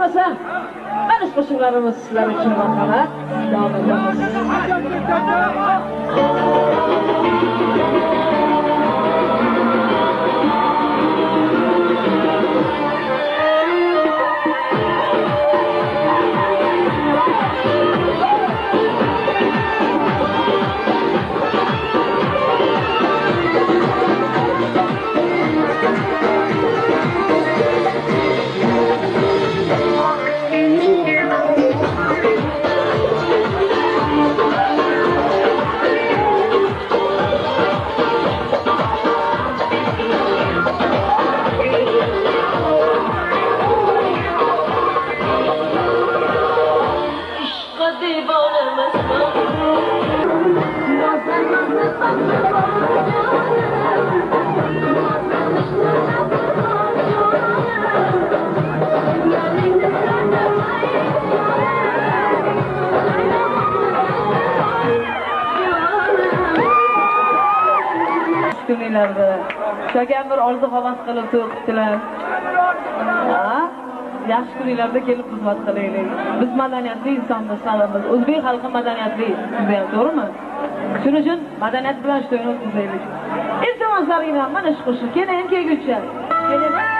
bo'lmasa mana shu qo'shiqlarimiz sizlar uchun marhamat davom etamiz. Shogan bir orzu havas qilib to'qibdilar. Yaxshi kunlarda kelib xizmat qilaylik. Biz madaniyatli insonmiz, xalqimiz. O'zbek xalqi madaniyatli, to'g'rimi? Shuning uchun madaniyat bilan to'yni o'tkazaylik. Iltimoslaringdan mana shu qo'shiq keling kelguncha. Keling.